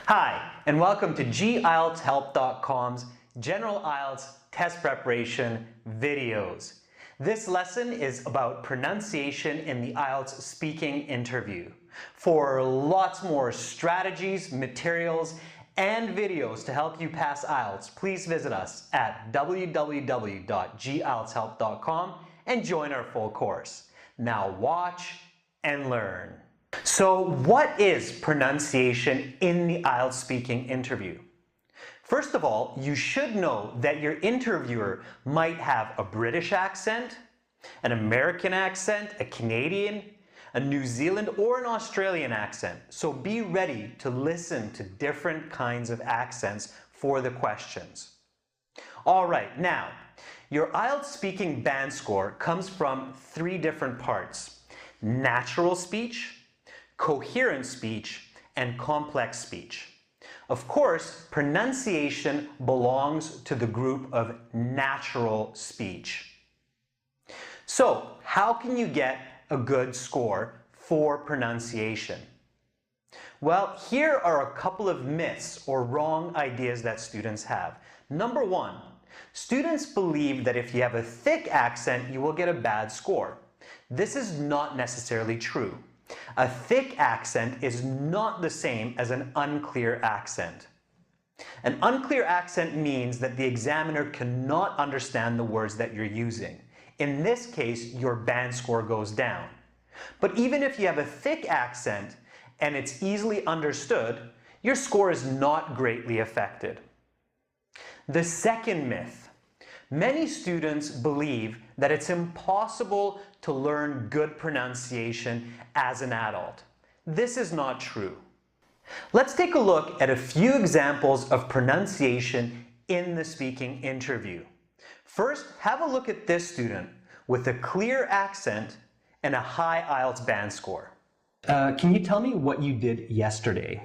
Hi, and welcome to IELTShelp.com's General IELTS Test Preparation videos. This lesson is about pronunciation in the IELTS speaking interview. For lots more strategies, materials, and videos to help you pass IELTS, please visit us at www.IELTShelp.com and join our full course. Now watch and learn. So what is pronunciation in the IELTS speaking interview? First of all, you should know that your interviewer might have a British accent, an American accent, a Canadian, a New Zealand, or an Australian accent. So be ready to listen to different kinds of accents for the questions. All right, now, your IELTS speaking band score comes from three different parts: natural speech, coherent speech, and complex speech. Of course, pronunciation belongs to the group of natural speech. So, how can you get a good score for pronunciation? Well, here are a couple of myths or wrong ideas that students have. Number one, students believe that if you have a thick accent, you will get a bad score. This is not necessarily true. A thick accent is not the same as an unclear accent. An unclear accent means that the examiner cannot understand the words that you're using. In this case, your band score goes down. But even if you have a thick accent and it's easily understood, your score is not greatly affected. The second myth. Many students believe that it's impossible to learn good pronunciation as an adult. This is not true. Let's take a look at a few examples of pronunciation in the speaking interview. First, have a look at this student with a clear accent and a high IELTS band score. Can you tell me what you did yesterday?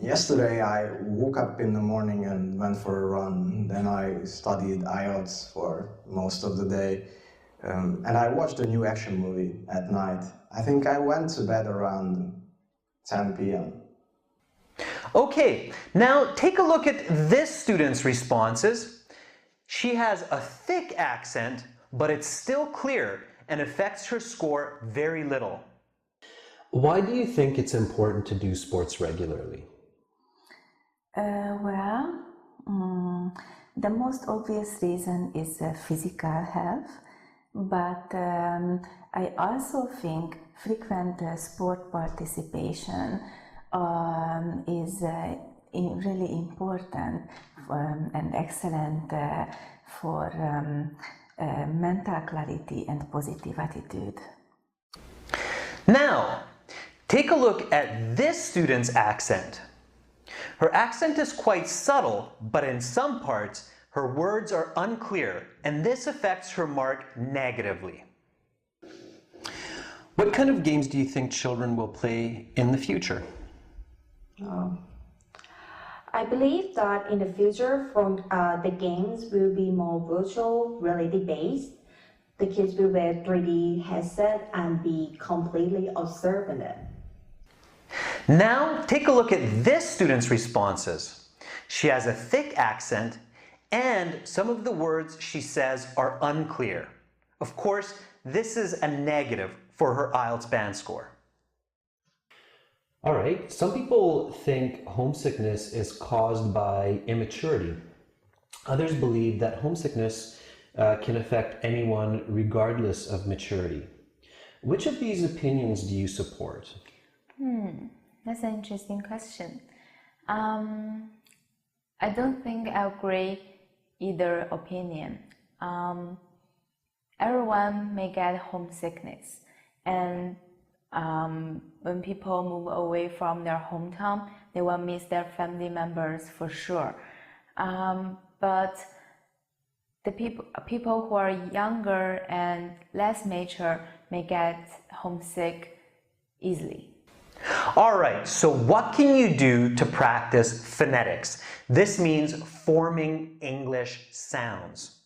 Yesterday I woke up in the morning and went for a run. Then I studied IELTS for most of the day. And I watched a new action movie at night. I think I went to bed around 10 p.m. Okay, now take a look at this student's responses. She has a thick accent, but it's still clear and affects her score very little. Why do you think it's important to do sports regularly? The most obvious reason is physical health, but I also think frequent sport participation is really important and excellent for mental clarity and positive attitude. Now, take a look at this student's accent. Her accent is quite subtle, but in some parts, her words are unclear, and this affects her mark negatively. What kind of games do you think children will play in the future? I believe that in the future, the games will be more virtual reality based. The kids will wear 3D headset and be completely observant. Now, take a look at this student's responses. She has a thick accent, and some of the words she says are unclear. Of course, this is a negative for her IELTS band score. All right, some people think homesickness is caused by immaturity. Others believe that homesickness can affect anyone regardless of maturity. Which of these opinions do you support? That's an interesting question. I don't think I agree either opinion. Everyone may get homesickness, and when people move away from their hometown, they will miss their family members for sure. But the people who are younger and less mature may get homesick easily. All right, so what can you do to practice phonetics? This means forming English sounds.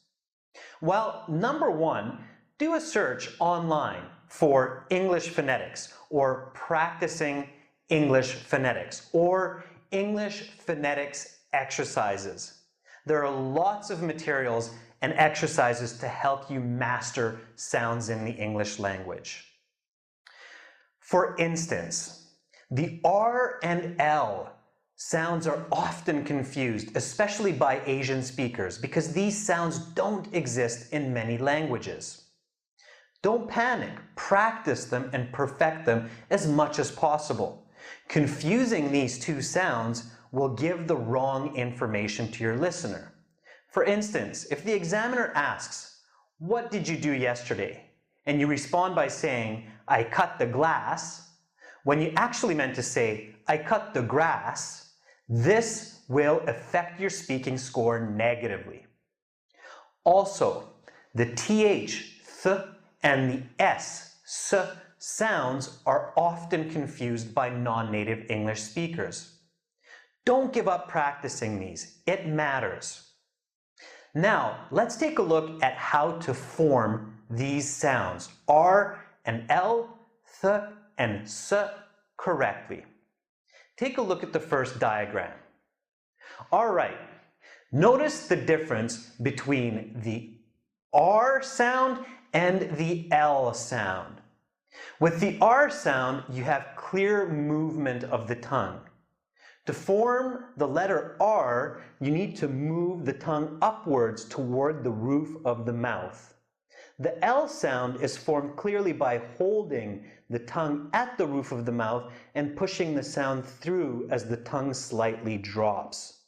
Well, number one, do a search online for English phonetics or practicing English phonetics or English phonetics exercises. There are lots of materials and exercises to help you master sounds in the English language. For instance, the R and L sounds are often confused, especially by Asian speakers, because these sounds don't exist in many languages. Don't panic, practice them and perfect them as much as possible. Confusing these two sounds will give the wrong information to your listener. For instance, if the examiner asks, "What did you do yesterday?" and you respond by saying, "I cut the glass," when you actually meant to say, "I cut the grass," this will affect your speaking score negatively. Also, the TH, th, and the S, sounds are often confused by non-native English speakers. Don't give up practicing these. It matters. Now, let's take a look at how to form these sounds, R and L, th, and s, correctly. Take a look at the first diagram. All right, notice the difference between the R sound and the L sound. With the R sound, you have clear movement of the tongue. To form the letter R, you need to move the tongue upwards toward the roof of the mouth. The L sound is formed clearly by holding the tongue at the roof of the mouth and pushing the sound through as the tongue slightly drops.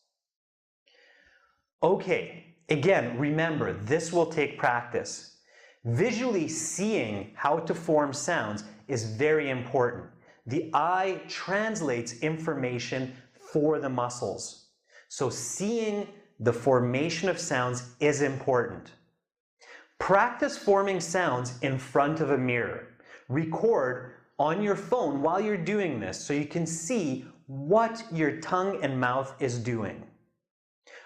Okay, again, remember, this will take practice. Visually seeing how to form sounds is very important. The eye translates information for the muscles. So seeing the formation of sounds is important. Practice forming sounds in front of a mirror. Record on your phone while you're doing this so you can see what your tongue and mouth is doing.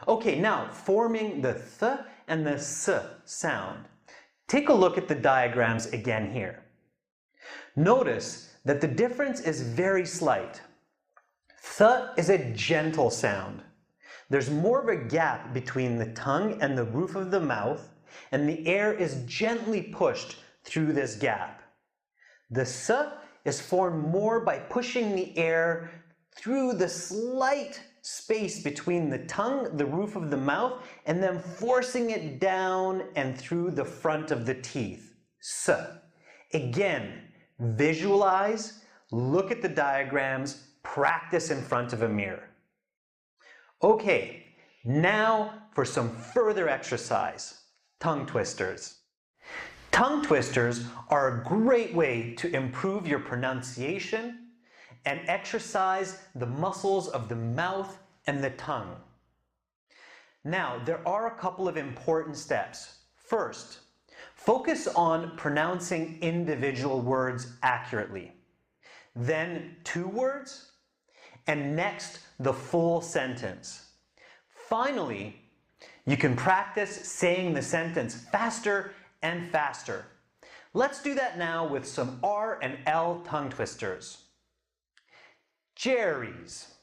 Okay, now forming the th and the s sound. Take a look at the diagrams again here. Notice that the difference is very slight. Th is a gentle sound. There's more of a gap between the tongue and the roof of the mouth, and the air is gently pushed through this gap. The s is formed more by pushing the air through the slight space between the tongue, the roof of the mouth, and then forcing it down and through the front of the teeth. S. Again, visualize, look at the diagrams, practice in front of a mirror. Okay, now for some further exercise. Tongue twisters. Tongue twisters are a great way to improve your pronunciation and exercise the muscles of the mouth and the tongue. Now, there are a couple of important steps. First, focus on pronouncing individual words accurately. Then 2 words, and next the full sentence. Finally, you can practice saying the sentence faster and faster. Let's do that now with some R and L tongue twisters. Jerry's,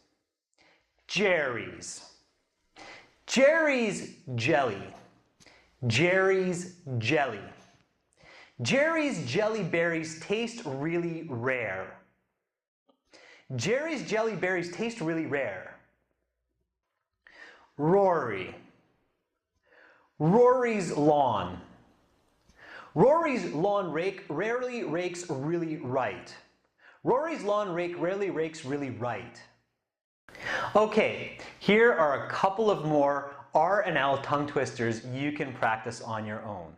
Jerry's, Jerry's jelly, Jerry's jelly. Jerry's jelly berries taste really rare. Jerry's jelly berries taste really rare. Rory, Rory's lawn. Rory's lawn rake rarely rakes really right. Rory's lawn rake rarely rakes really right. Okay, here are a couple of more R and L tongue twisters you can practice on your own.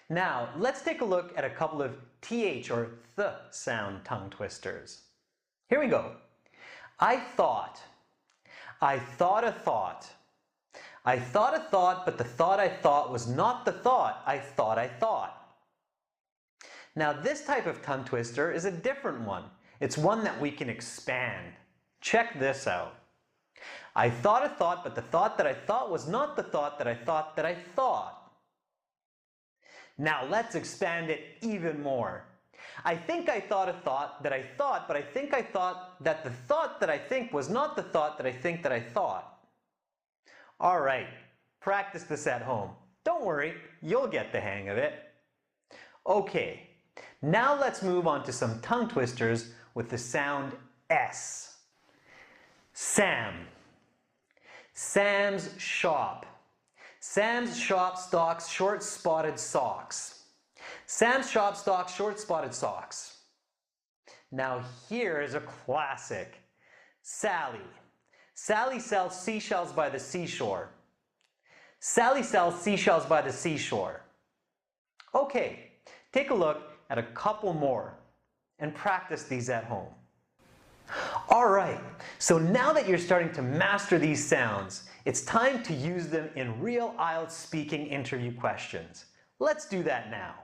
Now, let's take a look at a couple of TH or th sound tongue twisters. Here we go. I thought a thought. I thought a thought, but the thought I thought was not the thought I thought. Now, this type of tongue twister is a different one. It's one that we can expand. Check this out. I thought a thought, but the thought that I thought was not the thought that I thought. Now, let's expand it even more. I think I thought a thought that I thought, but I think I thought that the thought that I think was not the thought that I think that I thought. All right, practice this at home. Don't worry, you'll get the hang of it. Okay, now let's move on to some tongue twisters with the sound S. Sam. Sam's shop. Sam's shop stocks short spotted socks. Sam's shop stocks short spotted socks. Now here is a classic. Sally. Sally sells seashells by the seashore. Sally sells seashells by the seashore. Okay, take a look at a couple more and practice these at home. Alright, so now that you're starting to master these sounds, it's time to use them in real IELTS speaking interview questions. Let's do that now.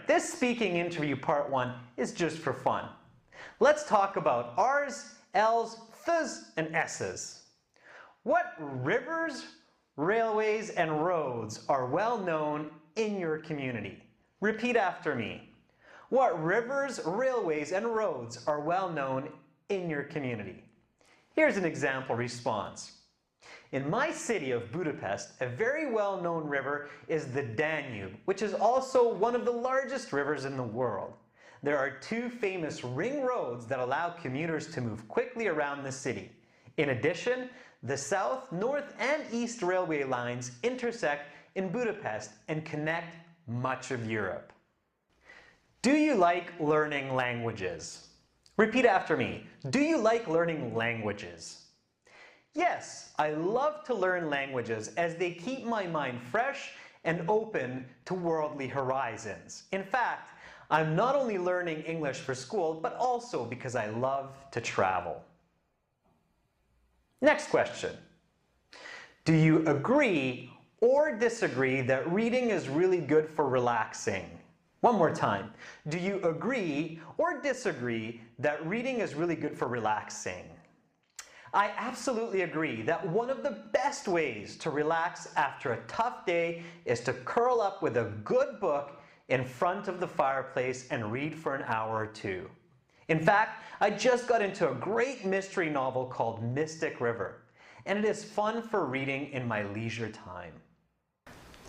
This speaking interview part 1 is just for fun. Let's talk about R's, L's, Th's, and S's. What rivers, railways, and roads are well known in your community? Repeat after me. What rivers, railways, and roads are well known in your community? Here's an example response. In my city of Budapest, a very well-known river is the Danube, which is also one of the largest rivers in the world. There are 2 famous ring roads that allow commuters to move quickly around the city. In addition, the south, north, and east railway lines intersect in Budapest and connect much of Europe. Do you like learning languages? Repeat after me. Do you like learning languages? Yes, I love to learn languages as they keep my mind fresh and open to worldly horizons. In fact, I'm not only learning English for school, but also because I love to travel. Next question. Do you agree or disagree that reading is really good for relaxing? One more time. Do you agree or disagree that reading is really good for relaxing? I absolutely agree that one of the best ways to relax after a tough day is to curl up with a good book in front of the fireplace and read for an hour or 2. In fact, I just got into a great mystery novel called Mystic River, and it is fun for reading in my leisure time.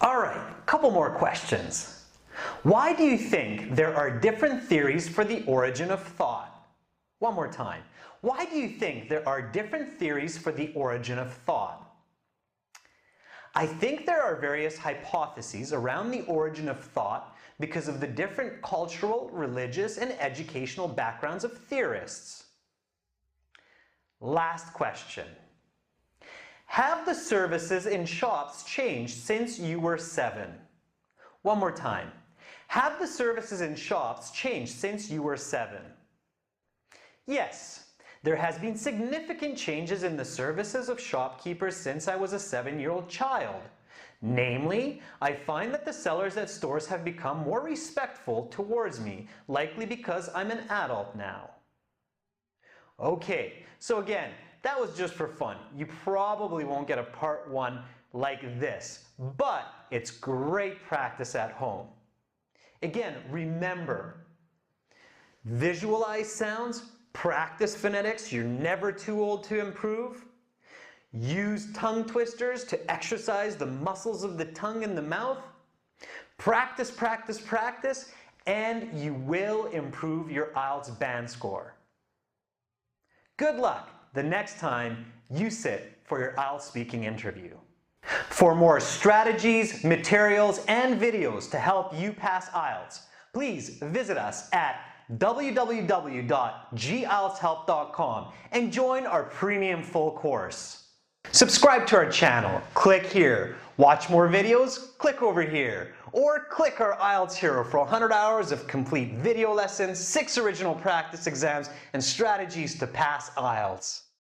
Alright, a couple more questions. Why do you think there are different theories for the origin of thought? One more time. Why do you think there are different theories for the origin of thought? I think there are various hypotheses around the origin of thought because of the different cultural, religious, and educational backgrounds of theorists. Last question. Have the services in shops changed since you were 7? One more time. Have the services in shops changed since you were 7? Yes. There has been significant changes in the services of shopkeepers since I was a 7-year-old child. Namely, I find that the sellers at stores have become more respectful towards me, likely because I'm an adult now. Okay, so again, that was just for fun. You probably won't get a part 1 like this, but it's great practice at home. Again, remember, visualize sounds, practice phonetics, you're never too old to improve. Use tongue twisters to exercise the muscles of the tongue and the mouth. Practice, practice, practice, and you will improve your IELTS band score. Good luck the next time you sit for your IELTS speaking interview. For more strategies, materials, and videos to help you pass IELTS, please visit us at www.gieltshelp.com and join our premium full course. Subscribe to our channel, click here. Watch more videos, click over here. Or click our IELTS Hero for 100 hours of complete video lessons, 6 original practice exams, and strategies to pass IELTS.